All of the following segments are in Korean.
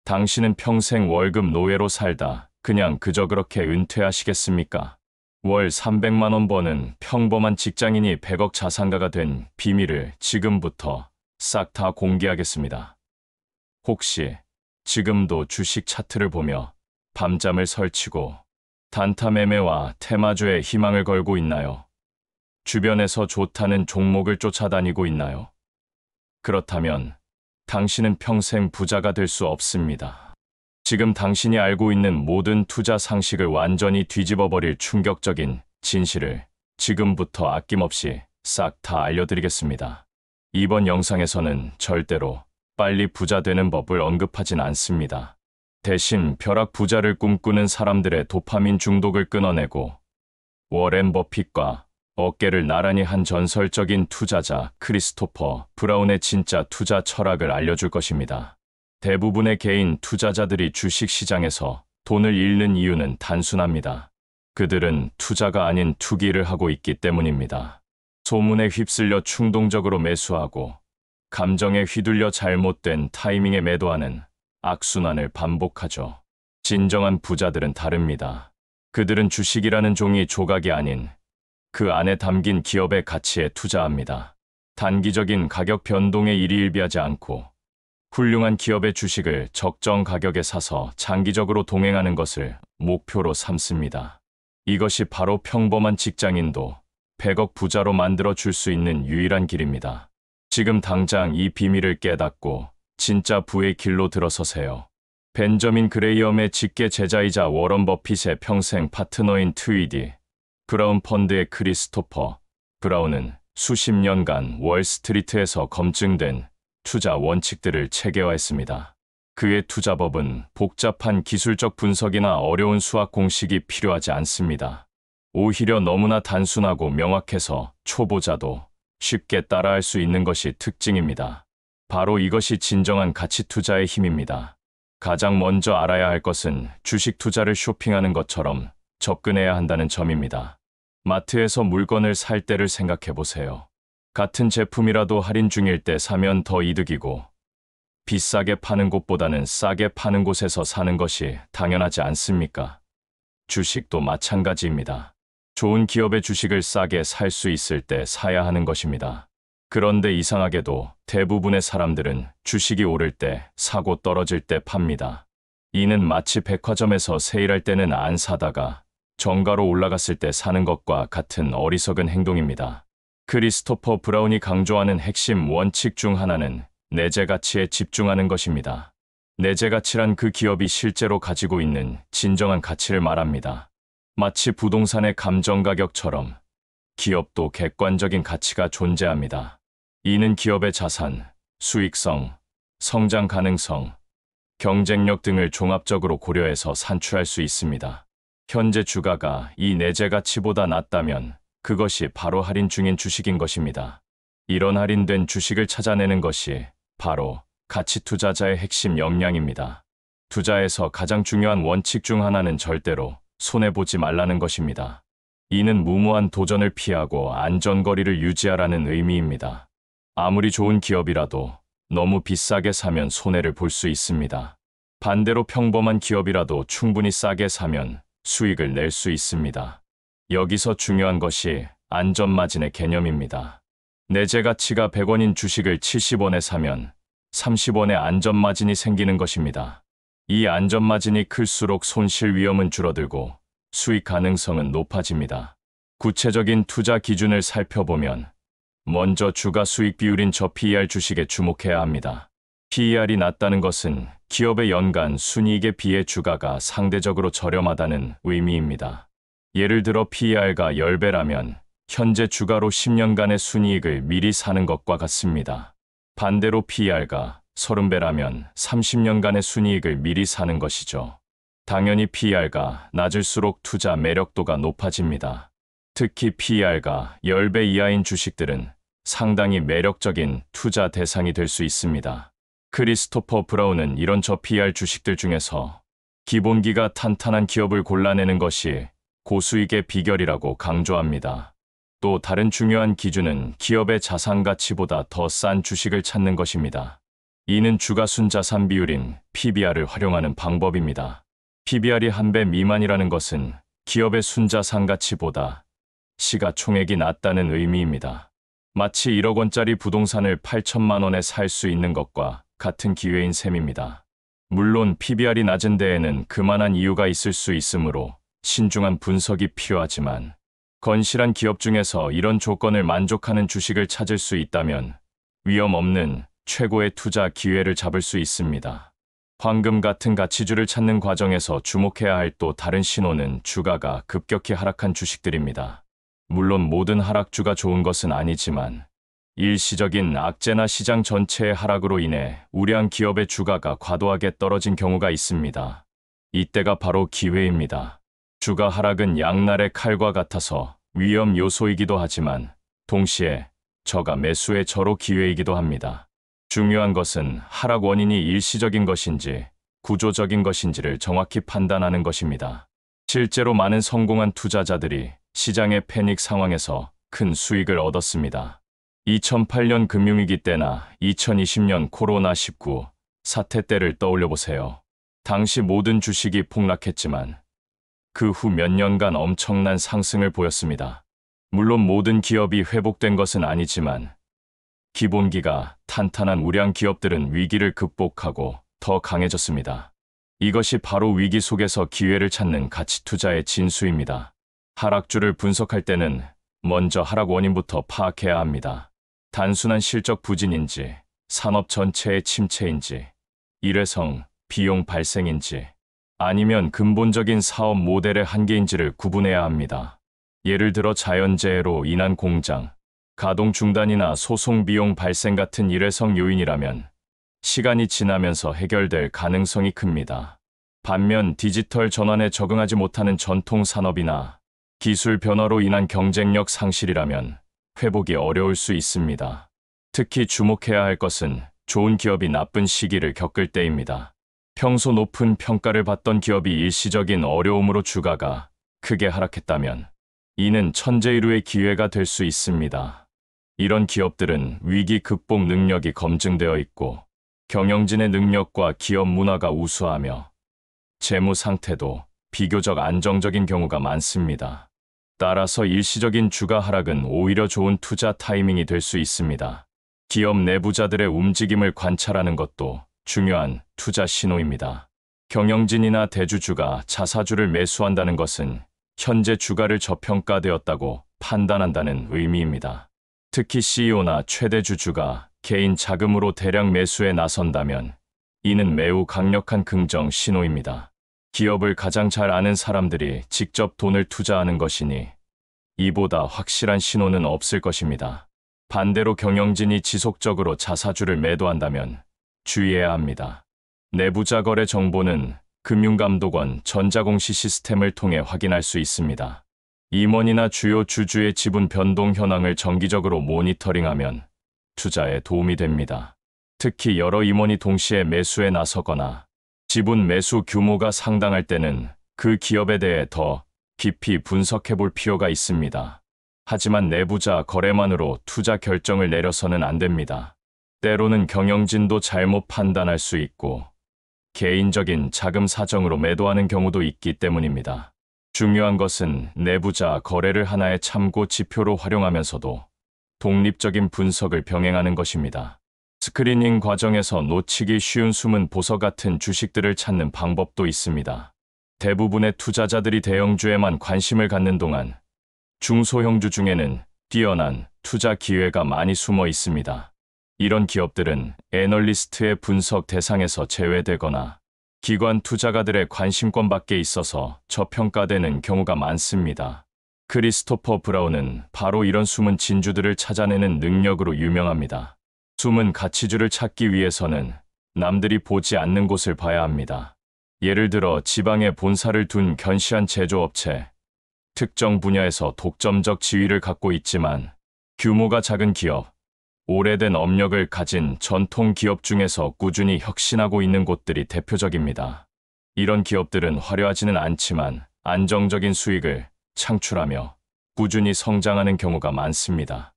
당신은 평생 월급 노예로 살다 그냥 그저 그렇게 은퇴하시겠습니까? 월 300만 원 버는 평범한 직장인이 100억 자산가가 된 비밀을 지금부터 싹 다 공개하겠습니다. 혹시 지금도 주식 차트를 보며 밤잠을 설치고 단타 매매와 테마주에 희망을 걸고 있나요? 주변에서 좋다는 종목을 쫓아다니고 있나요? 그렇다면 당신은 평생 부자가 될 수 없습니다. 지금 당신이 알고 있는 모든 투자 상식을 완전히 뒤집어버릴 충격적인 진실을 지금부터 아낌없이 싹 다 알려드리겠습니다. 이번 영상에서는 절대로 빨리 부자 되는 법을 언급하진 않습니다. 대신 벼락 부자를 꿈꾸는 사람들의 도파민 중독을 끊어내고 워렌 버핏과 어깨를 나란히 한 전설적인 투자자 크리스토퍼 브라운의 진짜 투자 철학을 알려줄 것입니다. 대부분의 개인 투자자들이 주식시장에서 돈을 잃는 이유는 단순합니다. 그들은 투자가 아닌 투기를 하고 있기 때문입니다. 소문에 휩쓸려 충동적으로 매수하고 감정에 휘둘려 잘못된 타이밍에 매도하는 악순환을 반복하죠. 진정한 부자들은 다릅니다. 그들은 주식이라는 종이 조각이 아닌 그 안에 담긴 기업의 가치에 투자합니다. 단기적인 가격 변동에 일희일비하지 않고 훌륭한 기업의 주식을 적정 가격에 사서 장기적으로 동행하는 것을 목표로 삼습니다. 이것이 바로 평범한 직장인도 100억 부자로 만들어 줄 수 있는 유일한 길입니다. 지금 당장 이 비밀을 깨닫고 진짜 부의 길로 들어서세요. 벤저민 그레이엄의 직계 제자이자 워런 버핏의 평생 파트너인 트위디 브라운 펀드의 크리스토퍼 브라운은 수십 년간 월스트리트에서 검증된 투자 원칙들을 체계화했습니다. 그의 투자법은 복잡한 기술적 분석이나 어려운 수학 공식이 필요하지 않습니다. 오히려 너무나 단순하고 명확해서 초보자도 쉽게 따라할 수 있는 것이 특징입니다. 바로 이것이 진정한 가치 투자의 힘입니다. 가장 먼저 알아야 할 것은 주식 투자를 쇼핑하는 것처럼 접근해야 한다는 점입니다. 마트에서 물건을 살 때를 생각해 보세요. 같은 제품이라도 할인 중일 때 사면 더 이득이고 비싸게 파는 곳보다는 싸게 파는 곳에서 사는 것이 당연하지 않습니까? 주식도 마찬가지입니다. 좋은 기업의 주식을 싸게 살 수 있을 때 사야 하는 것입니다. 그런데 이상하게도 대부분의 사람들은 주식이 오를 때 사고 떨어질 때 팝니다. 이는 마치 백화점에서 세일할 때는 안 사다가 정가로 올라갔을 때 사는 것과 같은 어리석은 행동입니다. 크리스토퍼 브라운이 강조하는 핵심 원칙 중 하나는 내재 가치에 집중하는 것입니다. 내재 가치란 그 기업이 실제로 가지고 있는 진정한 가치를 말합니다. 마치 부동산의 감정 가격처럼 기업도 객관적인 가치가 존재합니다. 이는 기업의 자산, 수익성, 성장 가능성, 경쟁력 등을 종합적으로 고려해서 산출할 수 있습니다. 현재 주가가 이 내재 가치보다 낮다면 그것이 바로 할인 중인 주식인 것입니다. 이런 할인된 주식을 찾아내는 것이 바로 가치 투자자의 핵심 역량입니다. 투자에서 가장 중요한 원칙 중 하나는 절대로 손해보지 말라는 것입니다. 이는 무모한 도전을 피하고 안전거리를 유지하라는 의미입니다. 아무리 좋은 기업이라도 너무 비싸게 사면 손해를 볼 수 있습니다. 반대로 평범한 기업이라도 충분히 싸게 사면 수익을 낼 수 있습니다. 여기서 중요한 것이 안전마진의 개념입니다. 내재 가치가 100원인 주식을 70원에 사면 30원의 안전마진이 생기는 것입니다. 이 안전마진이 클수록 손실 위험은 줄어들고 수익 가능성은 높아집니다. 구체적인 투자 기준을 살펴보면 먼저 주가 수익 비율인 저 PER 주식에 주목해야 합니다. PER이 낮다는 것은 기업의 연간 순이익에 비해 주가가 상대적으로 저렴하다는 의미입니다. 예를 들어 PER가 10배라면 현재 주가로 10년간의 순이익을 미리 사는 것과 같습니다. 반대로 PER가 30배라면 30년간의 순이익을 미리 사는 것이죠. 당연히 PER가 낮을수록 투자 매력도가 높아집니다. 특히 PER가 10배 이하인 주식들은 상당히 매력적인 투자 대상이 될 수 있습니다. 크리스토퍼 브라운은 이런 저PER 주식들 중에서 기본기가 탄탄한 기업을 골라내는 것이 고수익의 비결이라고 강조합니다. 또 다른 중요한 기준은 기업의 자산 가치보다 더 싼 주식을 찾는 것입니다. 이는 주가 순자산 비율인 PBR을 활용하는 방법입니다. PBR이 1배 미만이라는 것은 기업의 순자산 가치보다 시가총액이 낮다는 의미입니다. 마치 1억 원짜리 부동산을 8천만 원에 살 수 있는 것과 같은 기회인 셈입니다. 물론 PBR이 낮은 데에는 그만한 이유가 있을 수 있으므로 신중한 분석이 필요하지만 건실한 기업 중에서 이런 조건을 만족하는 주식을 찾을 수 있다면 위험 없는 최고의 투자 기회를 잡을 수 있습니다. 황금 같은 가치주를 찾는 과정에서 주목해야 할 또 다른 신호는 주가가 급격히 하락한 주식들입니다. 물론 모든 하락주가 좋은 것은 아니지만 일시적인 악재나 시장 전체의 하락으로 인해 우려한 기업의 주가가 과도하게 떨어진 경우가 있습니다. 이때가 바로 기회입니다. 주가 하락은 양날의 칼과 같아서 위험 요소이기도 하지만 동시에 저가 매수의 저로 기회이기도 합니다. 중요한 것은 하락 원인이 일시적인 것인지 구조적인 것인지를 정확히 판단하는 것입니다. 실제로 많은 성공한 투자자들이 시장의 패닉 상황에서 큰 수익을 얻었습니다. 2008년 금융위기 때나 2020년 코로나19 사태 때를 떠올려 보세요. 당시 모든 주식이 폭락했지만 그 후 몇 년간 엄청난 상승을 보였습니다. 물론 모든 기업이 회복된 것은 아니지만 기본기가 탄탄한 우량 기업들은 위기를 극복하고 더 강해졌습니다. 이것이 바로 위기 속에서 기회를 찾는 가치 투자의 진수입니다. 하락주를 분석할 때는 먼저 하락 원인부터 파악해야 합니다. 단순한 실적 부진인지, 산업 전체의 침체인지, 일회성, 비용 발생인지, 아니면 근본적인 사업 모델의 한계인지를 구분해야 합니다. 예를 들어 자연재해로 인한 공장, 가동 중단이나 소송 비용 발생 같은 일회성 요인이라면 시간이 지나면서 해결될 가능성이 큽니다. 반면 디지털 전환에 적응하지 못하는 전통 산업이나 기술 변화로 인한 경쟁력 상실이라면 회복이 어려울 수 있습니다. 특히 주목해야 할 것은 좋은 기업이 나쁜 시기를 겪을 때입니다. 평소 높은 평가를 받던 기업이 일시적인 어려움으로 주가가 크게 하락했다면 이는 천재일우의 기회가 될 수 있습니다. 이런 기업들은 위기 극복 능력이 검증되어 있고 경영진의 능력과 기업 문화가 우수하며 재무 상태도 비교적 안정적인 경우가 많습니다. 따라서 일시적인 주가 하락은 오히려 좋은 투자 타이밍이 될 수 있습니다. 기업 내부자들의 움직임을 관찰하는 것도 중요한 투자 신호입니다. 경영진이나 대주주가 자사주를 매수한다는 것은 현재 주가를 저평가되었다고 판단한다는 의미입니다. 특히 CEO나 최대 주주가 개인 자금으로 대량 매수에 나선다면 이는 매우 강력한 긍정 신호입니다. 기업을 가장 잘 아는 사람들이 직접 돈을 투자하는 것이니 이보다 확실한 신호는 없을 것입니다. 반대로 경영진이 지속적으로 자사주를 매도한다면 주의해야 합니다. 내부자 거래 정보는 금융감독원 전자공시 시스템을 통해 확인할 수 있습니다. 임원이나 주요 주주의 지분 변동 현황을 정기적으로 모니터링하면 투자에 도움이 됩니다. 특히 여러 임원이 동시에 매수에 나서거나 지분 매수 규모가 상당할 때는 그 기업에 대해 더 깊이 분석해 볼 필요가 있습니다. 하지만 내부자 거래만으로 투자 결정을 내려서는 안 됩니다. 때로는 경영진도 잘못 판단할 수 있고 개인적인 자금 사정으로 매도하는 경우도 있기 때문입니다. 중요한 것은 내부자 거래를 하나의 참고 지표로 활용하면서도 독립적인 분석을 병행하는 것입니다. 스크리닝 과정에서 놓치기 쉬운 숨은 보석 같은 주식들을 찾는 방법도 있습니다. 대부분의 투자자들이 대형주에만 관심을 갖는 동안 중소형주 중에는 뛰어난 투자 기회가 많이 숨어 있습니다. 이런 기업들은 애널리스트의 분석 대상에서 제외되거나 기관 투자가들의 관심권 밖에 있어서 저평가되는 경우가 많습니다. 크리스토퍼 브라운은 바로 이런 숨은 진주들을 찾아내는 능력으로 유명합니다. 숨은 가치주를 찾기 위해서는 남들이 보지 않는 곳을 봐야 합니다. 예를 들어 지방에 본사를 둔 견시한 제조업체, 특정 분야에서 독점적 지위를 갖고 있지만 규모가 작은 기업, 오래된 업력을 가진 전통 기업 중에서 꾸준히 혁신하고 있는 곳들이 대표적입니다. 이런 기업들은 화려하지는 않지만 안정적인 수익을 창출하며 꾸준히 성장하는 경우가 많습니다.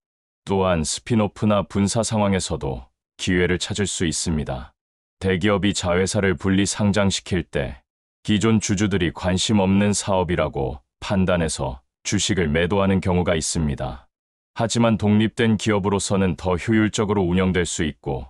또한 스핀오프나 분사 상황에서도 기회를 찾을 수 있습니다. 대기업이 자회사를 분리 상장시킬 때 기존 주주들이 관심 없는 사업이라고 판단해서 주식을 매도하는 경우가 있습니다. 하지만 독립된 기업으로서는 더 효율적으로 운영될 수 있고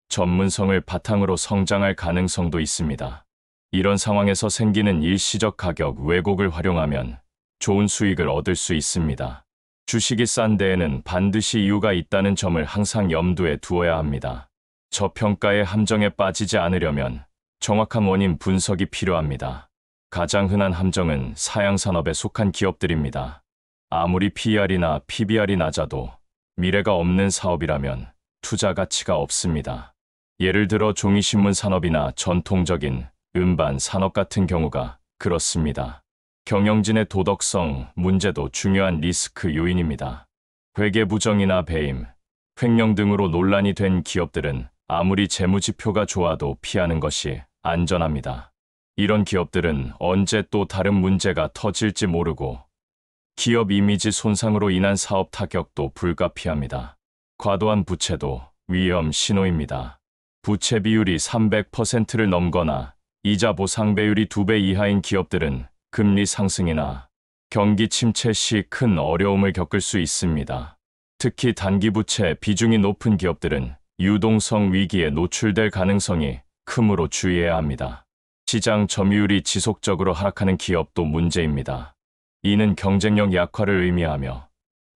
전문성을 바탕으로 성장할 가능성도 있습니다. 이런 상황에서 생기는 일시적 가격 왜곡을 활용하면 좋은 수익을 얻을 수 있습니다. 주식이 싼 데에는 반드시 이유가 있다는 점을 항상 염두에 두어야 합니다. 저평가의 함정에 빠지지 않으려면 정확한 원인 분석이 필요합니다. 가장 흔한 함정은 사양산업에 속한 기업들입니다. 아무리 PER이나 PBR이 낮아도 미래가 없는 사업이라면 투자 가치가 없습니다. 예를 들어 종이신문 산업이나 전통적인 음반 산업 같은 경우가 그렇습니다. 경영진의 도덕성 문제도 중요한 리스크 요인입니다. 회계 부정이나 배임, 횡령 등으로 논란이 된 기업들은 아무리 재무지표가 좋아도 피하는 것이 안전합니다. 이런 기업들은 언제 또 다른 문제가 터질지 모르고 기업 이미지 손상으로 인한 사업 타격도 불가피합니다. 과도한 부채도 위험 신호입니다. 부채 비율이 300%를 넘거나 이자 보상 배율이 2배 이하인 기업들은 금리 상승이나 경기 침체 시 큰 어려움을 겪을 수 있습니다. 특히 단기 부채 비중이 높은 기업들은 유동성 위기에 노출될 가능성이 크므로 주의해야 합니다. 시장 점유율이 지속적으로 하락하는 기업도 문제입니다. 이는 경쟁력 약화를 의미하며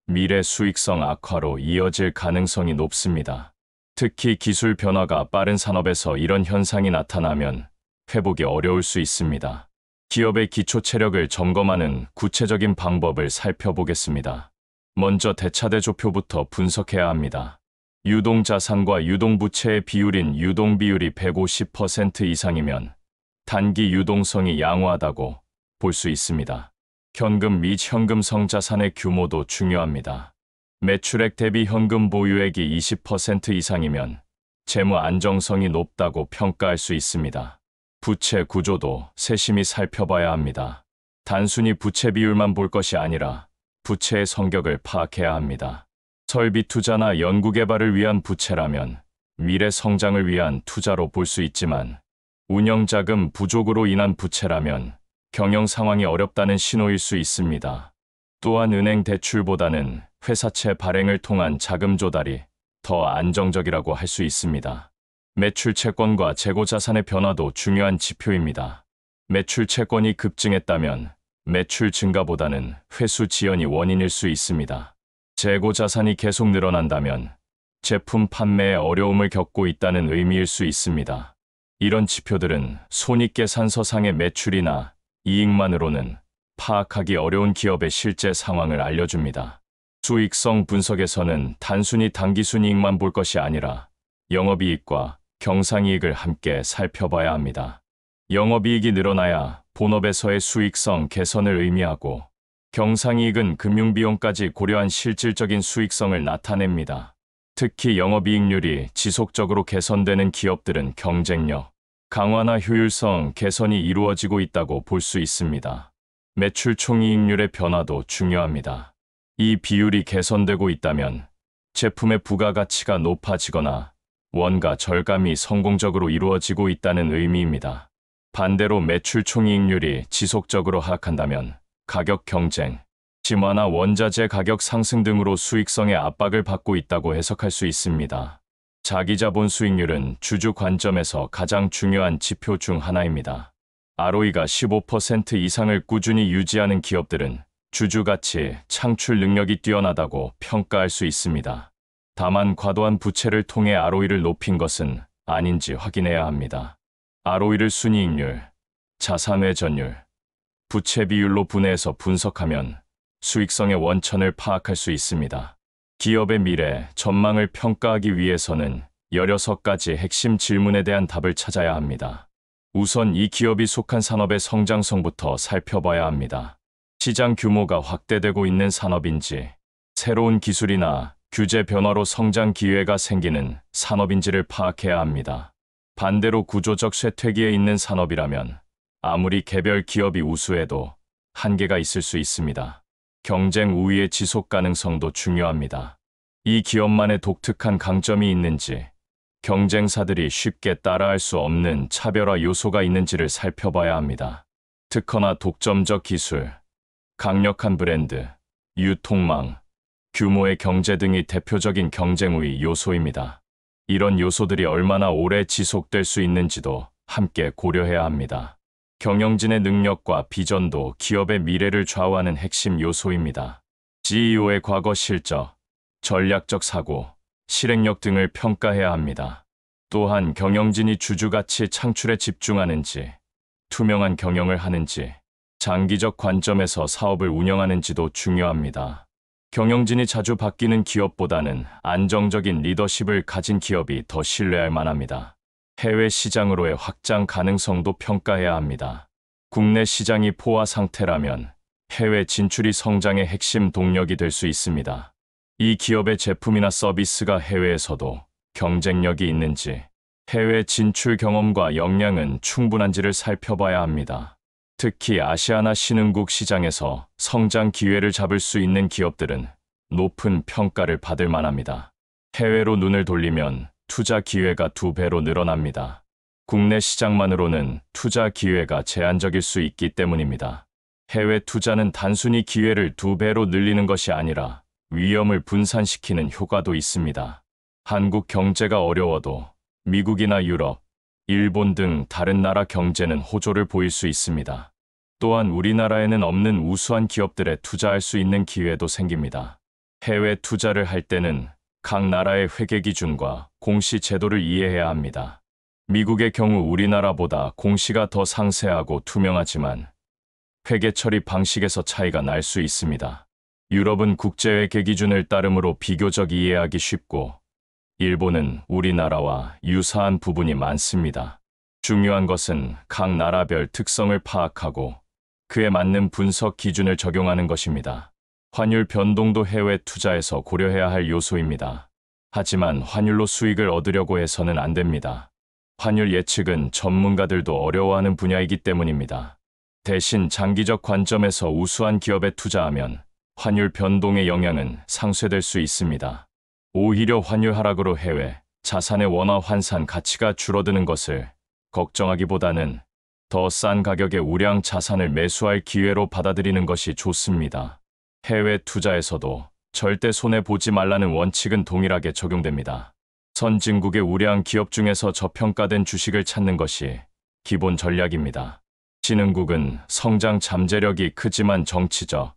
미래 수익성 악화로 이어질 가능성이 높습니다. 특히 기술 변화가 빠른 산업에서 이런 현상이 나타나면 회복이 어려울 수 있습니다. 기업의 기초 체력을 점검하는 구체적인 방법을 살펴보겠습니다. 먼저 대차대조표부터 분석해야 합니다. 유동자산과 유동부채의 비율인 유동비율이 150% 이상이면 단기 유동성이 양호하다고 볼 수 있습니다. 현금 및 현금성 자산의 규모도 중요합니다. 매출액 대비 현금 보유액이 20% 이상이면 재무 안정성이 높다고 평가할 수 있습니다. 부채 구조도 세심히 살펴봐야 합니다. 단순히 부채 비율만 볼 것이 아니라 부채의 성격을 파악해야 합니다. 설비 투자나 연구개발을 위한 부채라면 미래 성장을 위한 투자로 볼 수 있지만 운영자금 부족으로 인한 부채라면 경영 상황이 어렵다는 신호일 수 있습니다. 또한 은행 대출보다는 회사채 발행을 통한 자금 조달이 더 안정적이라고 할 수 있습니다. 매출 채권과 재고 자산의 변화도 중요한 지표입니다. 매출 채권이 급증했다면 매출 증가보다는 회수 지연이 원인일 수 있습니다. 재고 자산이 계속 늘어난다면 제품 판매에 어려움을 겪고 있다는 의미일 수 있습니다. 이런 지표들은 손익계산서상의 매출이나 이익만으로는 파악하기 어려운 기업의 실제 상황을 알려줍니다. 수익성 분석에서는 단순히 당기순이익만 볼 것이 아니라 영업이익과 경상이익을 함께 살펴봐야 합니다. 영업이익이 늘어나야 본업에서의 수익성 개선을 의미하고 경상이익은 금융비용까지 고려한 실질적인 수익성을 나타냅니다. 특히 영업이익률이 지속적으로 개선되는 기업들은 경쟁력 강화나 효율성 개선이 이루어지고 있다고 볼 수 있습니다. 매출 총이익률의 변화도 중요합니다. 이 비율이 개선되고 있다면 제품의 부가가치가 높아지거나 원가 절감이 성공적으로 이루어지고 있다는 의미입니다. 반대로 매출 총이익률이 지속적으로 하락한다면 가격 경쟁, 심화나 원자재 가격 상승 등으로 수익성의 압박을 받고 있다고 해석할 수 있습니다. 자기자본 수익률은 주주 관점에서 가장 중요한 지표 중 하나입니다. ROE가 15% 이상을 꾸준히 유지하는 기업들은 주주 가치 창출 능력이 뛰어나다고 평가할 수 있습니다. 다만 과도한 부채를 통해 ROE를 높인 것은 아닌지 확인해야 합니다. ROE를 순이익률, 자산회전율, 부채 비율로 분해해서 분석하면 수익성의 원천을 파악할 수 있습니다. 기업의 미래, 전망을 평가하기 위해서는 16가지 핵심 질문에 대한 답을 찾아야 합니다. 우선 이 기업이 속한 산업의 성장성부터 살펴봐야 합니다. 시장 규모가 확대되고 있는 산업인지, 새로운 기술이나 규제 변화로 성장 기회가 생기는 산업인지를 파악해야 합니다. 반대로 구조적 쇠퇴기에 있는 산업이라면 아무리 개별 기업이 우수해도 한계가 있을 수 있습니다. 경쟁 우위의 지속 가능성도 중요합니다. 이 기업만의 독특한 강점이 있는지, 경쟁사들이 쉽게 따라할 수 없는 차별화 요소가 있는지를 살펴봐야 합니다. 특허나 독점적 기술, 강력한 브랜드, 유통망, 규모의 경제 등이 대표적인 경쟁 우위 요소입니다. 이런 요소들이 얼마나 오래 지속될 수 있는지도 함께 고려해야 합니다. 경영진의 능력과 비전도 기업의 미래를 좌우하는 핵심 요소입니다. CEO의 과거 실적, 전략적 사고, 실행력 등을 평가해야 합니다. 또한 경영진이 주주가치 창출에 집중하는지, 투명한 경영을 하는지, 장기적 관점에서 사업을 운영하는지도 중요합니다. 경영진이 자주 바뀌는 기업보다는 안정적인 리더십을 가진 기업이 더 신뢰할 만합니다. 해외 시장으로의 확장 가능성도 평가해야 합니다. 국내 시장이 포화 상태라면 해외 진출이 성장의 핵심 동력이 될 수 있습니다. 이 기업의 제품이나 서비스가 해외에서도 경쟁력이 있는지, 해외 진출 경험과 역량은 충분한지를 살펴봐야 합니다. 특히 아시아나 신흥국 시장에서 성장 기회를 잡을 수 있는 기업들은 높은 평가를 받을 만합니다. 해외로 눈을 돌리면 투자 기회가 2배로 늘어납니다. 국내 시장만으로는 투자 기회가 제한적일 수 있기 때문입니다. 해외 투자는 단순히 기회를 2배로 늘리는 것이 아니라 위험을 분산시키는 효과도 있습니다. 한국 경제가 어려워도 미국이나 유럽, 일본 등 다른 나라 경제는 호조를 보일 수 있습니다. 또한 우리나라에는 없는 우수한 기업들에 투자할 수 있는 기회도 생깁니다. 해외 투자를 할 때는 각 나라의 회계 기준과 공시 제도를 이해해야 합니다. 미국의 경우 우리나라보다 공시가 더 상세하고 투명하지만 회계 처리 방식에서 차이가 날 수 있습니다. 유럽은 국제회계 기준을 따르므로 비교적 이해하기 쉽고 일본은 우리나라와 유사한 부분이 많습니다. 중요한 것은 각 나라별 특성을 파악하고 그에 맞는 분석 기준을 적용하는 것입니다. 환율 변동도 해외 투자에서 고려해야 할 요소입니다. 하지만 환율로 수익을 얻으려고 해서는 안 됩니다. 환율 예측은 전문가들도 어려워하는 분야이기 때문입니다. 대신 장기적 관점에서 우수한 기업에 투자하면 환율 변동의 영향은 상쇄될 수 있습니다. 오히려 환율 하락으로 해외 자산의 원화 환산 가치가 줄어드는 것을 걱정하기보다는 더 싼 가격의 우량 자산을 매수할 기회로 받아들이는 것이 좋습니다. 해외 투자에서도 절대 손해보지 말라는 원칙은 동일하게 적용됩니다. 선진국의 우량 기업 중에서 저평가된 주식을 찾는 것이 기본 전략입니다. 신흥국은 성장 잠재력이 크지만 정치적,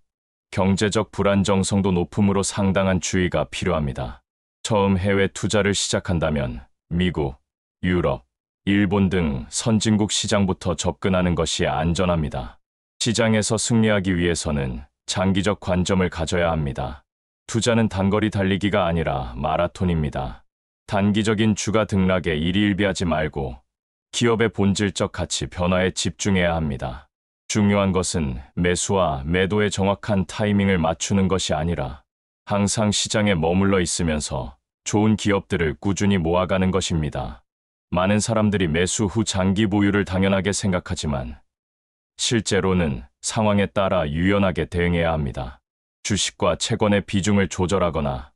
경제적 불안정성도 높으므로 상당한 주의가 필요합니다. 처음 해외 투자를 시작한다면 미국, 유럽, 일본 등 선진국 시장부터 접근하는 것이 안전합니다. 시장에서 승리하기 위해서는 장기적 관점을 가져야 합니다. 투자는 단거리 달리기가 아니라 마라톤입니다. 단기적인 주가 등락에 일희일비하지 말고 기업의 본질적 가치 변화에 집중해야 합니다. 중요한 것은 매수와 매도의 정확한 타이밍을 맞추는 것이 아니라 항상 시장에 머물러 있으면서 좋은 기업들을 꾸준히 모아가는 것입니다. 많은 사람들이 매수 후 장기 보유를 당연하게 생각하지만 실제로는 상황에 따라 유연하게 대응해야 합니다. 주식과 채권의 비중을 조절하거나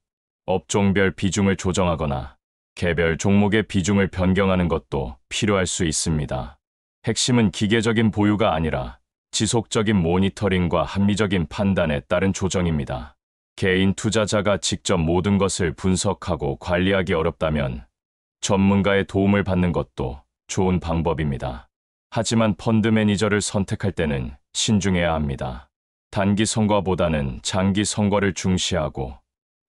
업종별 비중을 조정하거나 개별 종목의 비중을 변경하는 것도 필요할 수 있습니다. 핵심은 기계적인 보유가 아니라 지속적인 모니터링과 합리적인 판단에 따른 조정입니다. 개인 투자자가 직접 모든 것을 분석하고 관리하기 어렵다면 전문가의 도움을 받는 것도 좋은 방법입니다. 하지만 펀드 매니저를 선택할 때는 신중해야 합니다. 단기 성과보다는 장기 성과를 중시하고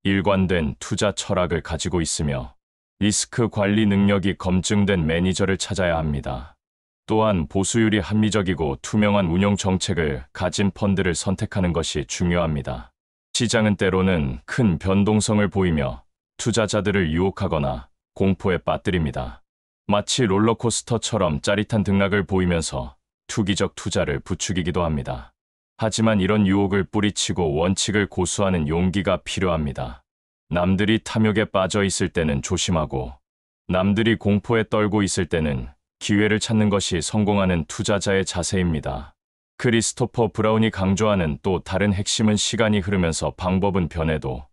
일관된 투자 철학을 가지고 있으며 리스크 관리 능력이 검증된 매니저를 찾아야 합니다. 또한 보수율이 합리적이고 투명한 운용 정책을 가진 펀드를 선택하는 것이 중요합니다. 시장은 때로는 큰 변동성을 보이며 투자자들을 유혹하거나 공포에 빠뜨립니다. 마치 롤러코스터처럼 짜릿한 등락을 보이면서 투기적 투자를 부추기기도 합니다. 하지만 이런 유혹을 뿌리치고 원칙을 고수하는 용기가 필요합니다. 남들이 탐욕에 빠져 있을 때는 조심하고 남들이 공포에 떨고 있을 때는 기회를 찾는 것이 성공하는 투자자의 자세입니다. 크리스토퍼 브라운이 강조하는 또 다른 핵심은 시간이 흐르면서 방법은 변해도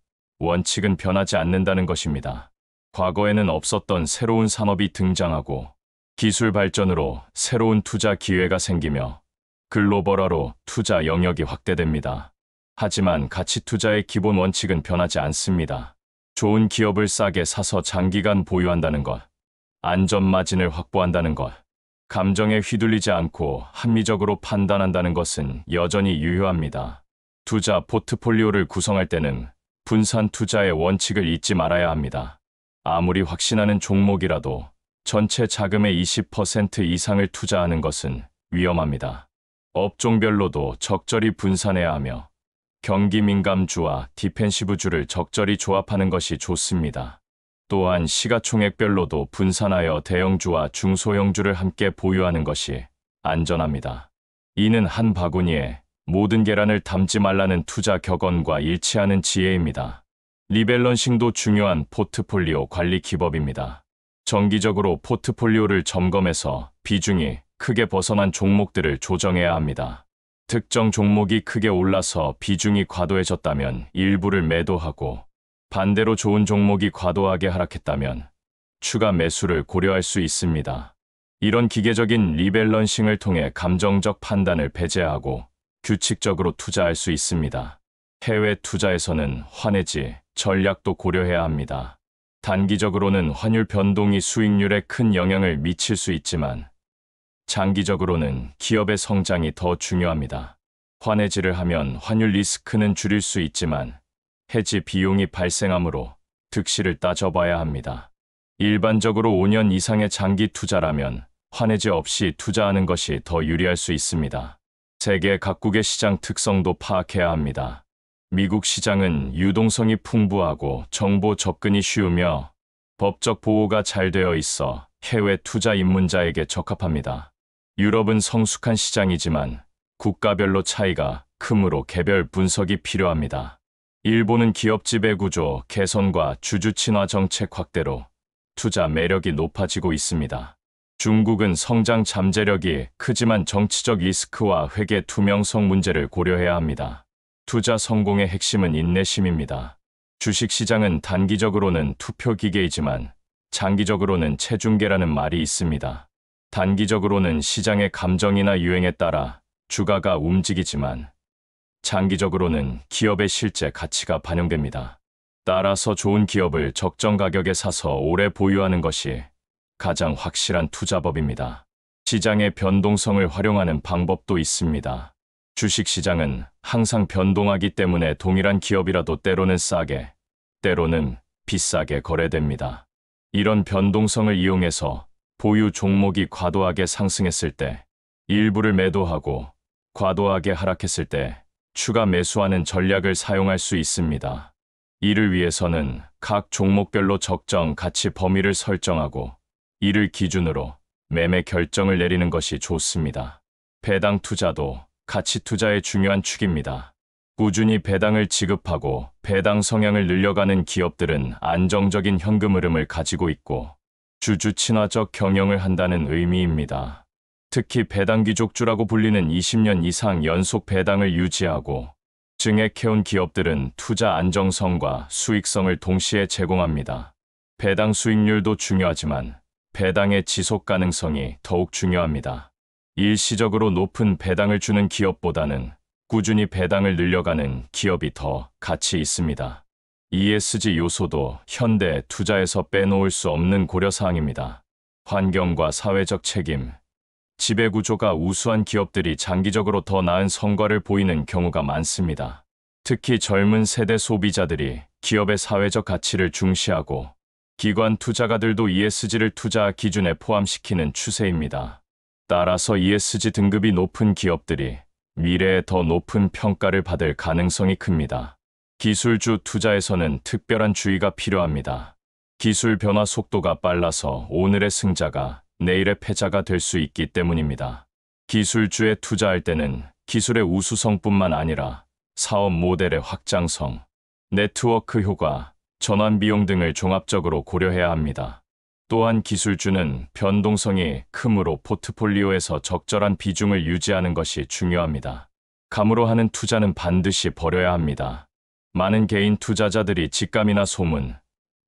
원칙은 변하지 않는다는 것입니다. 과거에는 없었던 새로운 산업이 등장하고 기술 발전으로 새로운 투자 기회가 생기며 글로벌화로 투자 영역이 확대됩니다. 하지만 가치 투자의 기본 원칙은 변하지 않습니다. 좋은 기업을 싸게 사서 장기간 보유한다는 것, 안전 마진을 확보한다는 것, 감정에 휘둘리지 않고 합리적으로 판단한다는 것은 여전히 유효합니다. 투자 포트폴리오를 구성할 때는 분산 투자의 원칙을 잊지 말아야 합니다. 아무리 확신하는 종목이라도 전체 자금의 20% 이상을 투자하는 것은 위험합니다. 업종별로도 적절히 분산해야 하며 경기 민감주와 디펜시브주를 적절히 조합하는 것이 좋습니다. 또한 시가총액별로도 분산하여 대형주와 중소형주를 함께 보유하는 것이 안전합니다. 이는 한 바구니에 모든 계란을 담지 말라는 투자 격언과 일치하는 지혜입니다. 리밸런싱도 중요한 포트폴리오 관리 기법입니다. 정기적으로 포트폴리오를 점검해서 비중이 크게 벗어난 종목들을 조정해야 합니다. 특정 종목이 크게 올라서 비중이 과도해졌다면 일부를 매도하고 반대로 좋은 종목이 과도하게 하락했다면 추가 매수를 고려할 수 있습니다. 이런 기계적인 리밸런싱을 통해 감정적 판단을 배제하고 규칙적으로 투자할 수 있습니다. 해외 투자에서는 환해지 전략도 고려해야 합니다. 단기적으로는 환율 변동이 수익률에 큰 영향을 미칠 수 있지만 장기적으로는 기업의 성장이 더 중요합니다. 환해지를 하면 환율 리스크는 줄일 수 있지만 해지 비용이 발생하므로 득실을 따져봐야 합니다. 일반적으로 5년 이상의 장기 투자라면 환해지 없이 투자하는 것이 더 유리할 수 있습니다. 세계 각국의 시장 특성도 파악해야 합니다. 미국 시장은 유동성이 풍부하고 정보 접근이 쉬우며 법적 보호가 잘 되어 있어 해외 투자 입문자에게 적합합니다. 유럽은 성숙한 시장이지만 국가별로 차이가 크므로 개별 분석이 필요합니다. 일본은 기업 지배 구조 개선과 주주 친화 정책 확대로 투자 매력이 높아지고 있습니다. 중국은 성장 잠재력이 크지만 정치적 리스크와 회계 투명성 문제를 고려해야 합니다. 투자 성공의 핵심은 인내심입니다. 주식시장은 단기적으로는 투표 기계이지만 장기적으로는 체중계라는 말이 있습니다. 단기적으로는 시장의 감정이나 유행에 따라 주가가 움직이지만 장기적으로는 기업의 실제 가치가 반영됩니다. 따라서 좋은 기업을 적정 가격에 사서 오래 보유하는 것이 가장 확실한 투자법입니다. 시장의 변동성을 활용하는 방법도 있습니다. 주식시장은 항상 변동하기 때문에 동일한 기업이라도 때로는 싸게, 때로는 비싸게 거래됩니다. 이런 변동성을 이용해서 보유 종목이 과도하게 상승했을 때 일부를 매도하고 과도하게 하락했을 때 추가 매수하는 전략을 사용할 수 있습니다. 이를 위해서는 각 종목별로 적정 가치 범위를 설정하고 이를 기준으로 매매 결정을 내리는 것이 좋습니다. 배당 투자도 가치 투자의 중요한 축입니다. 꾸준히 배당을 지급하고 배당 성향을 늘려가는 기업들은 안정적인 현금 흐름을 가지고 있고 주주 친화적 경영을 한다는 의미입니다. 특히 배당 귀족주라고 불리는 20년 이상 연속 배당을 유지하고 증액해온 기업들은 투자 안정성과 수익성을 동시에 제공합니다. 배당 수익률도 중요하지만 배당의 지속 가능성이 더욱 중요합니다. 일시적으로 높은 배당을 주는 기업보다는 꾸준히 배당을 늘려가는 기업이 더 가치 있습니다. ESG 요소도 현대 투자에서 빼놓을 수 없는 고려사항입니다. 환경과 사회적 책임, 지배구조가 우수한 기업들이 장기적으로 더 나은 성과를 보이는 경우가 많습니다. 특히 젊은 세대 소비자들이 기업의 사회적 가치를 중시하고 기관 투자가들도 ESG를 투자 기준에 포함시키는 추세입니다. 따라서 ESG 등급이 높은 기업들이 미래에 더 높은 평가를 받을 가능성이 큽니다. 기술주 투자에서는 특별한 주의가 필요합니다. 기술 변화 속도가 빨라서 오늘의 승자가 내일의 패자가 될 수 있기 때문입니다. 기술주에 투자할 때는 기술의 우수성뿐만 아니라 사업 모델의 확장성, 네트워크 효과, 전환 비용 등을 종합적으로 고려해야 합니다. 또한 기술주는 변동성이 크므로 포트폴리오에서 적절한 비중을 유지하는 것이 중요합니다. 감으로 하는 투자는 반드시 버려야 합니다. 많은 개인 투자자들이 직감이나 소문,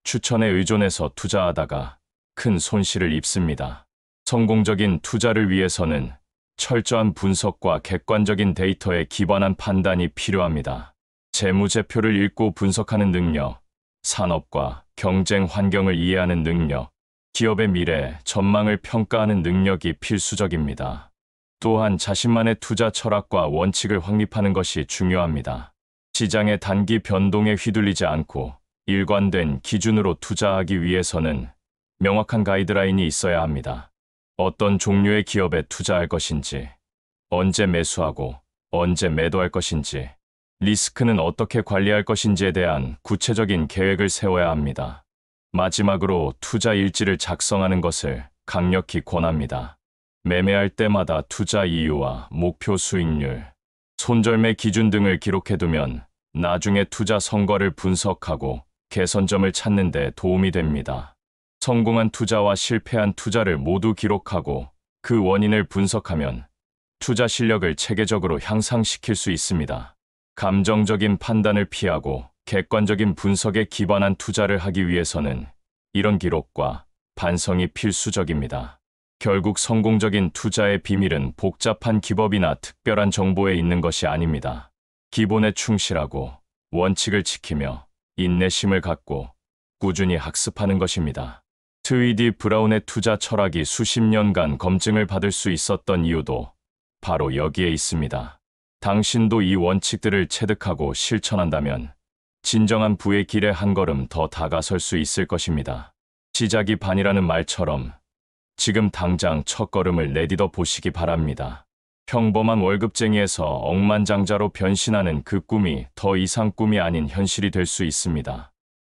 추천에 의존해서 투자하다가 큰 손실을 입습니다. 성공적인 투자를 위해서는 철저한 분석과 객관적인 데이터에 기반한 판단이 필요합니다. 재무제표를 읽고 분석하는 능력, 산업과 경쟁 환경을 이해하는 능력, 기업의 미래, 전망을 평가하는 능력이 필수적입니다. 또한 자신만의 투자 철학과 원칙을 확립하는 것이 중요합니다. 시장의 단기 변동에 휘둘리지 않고 일관된 기준으로 투자하기 위해서는 명확한 가이드라인이 있어야 합니다. 어떤 종류의 기업에 투자할 것인지, 언제 매수하고 언제 매도할 것인지, 리스크는 어떻게 관리할 것인지에 대한 구체적인 계획을 세워야 합니다. 마지막으로 투자 일지를 작성하는 것을 강력히 권합니다. 매매할 때마다 투자 이유와 목표 수익률, 손절매 기준 등을 기록해두면 나중에 투자 성과를 분석하고 개선점을 찾는 데 도움이 됩니다. 성공한 투자와 실패한 투자를 모두 기록하고 그 원인을 분석하면 투자 실력을 체계적으로 향상시킬 수 있습니다. 감정적인 판단을 피하고 객관적인 분석에 기반한 투자를 하기 위해서는 이런 기록과 반성이 필수적입니다. 결국 성공적인 투자의 비밀은 복잡한 기법이나 특별한 정보에 있는 것이 아닙니다. 기본에 충실하고 원칙을 지키며 인내심을 갖고 꾸준히 학습하는 것입니다. 트위디 브라운의 투자 철학이 수십 년간 검증을 받을 수 있었던 이유도 바로 여기에 있습니다. 당신도 이 원칙들을 체득하고 실천한다면 진정한 부의 길에 한 걸음 더 다가설 수 있을 것입니다. 시작이 반이라는 말처럼 지금 당장 첫걸음을 내딛어 보시기 바랍니다. 평범한 월급쟁이에서 억만장자로 변신하는 그 꿈이 더 이상 꿈이 아닌 현실이 될 수 있습니다.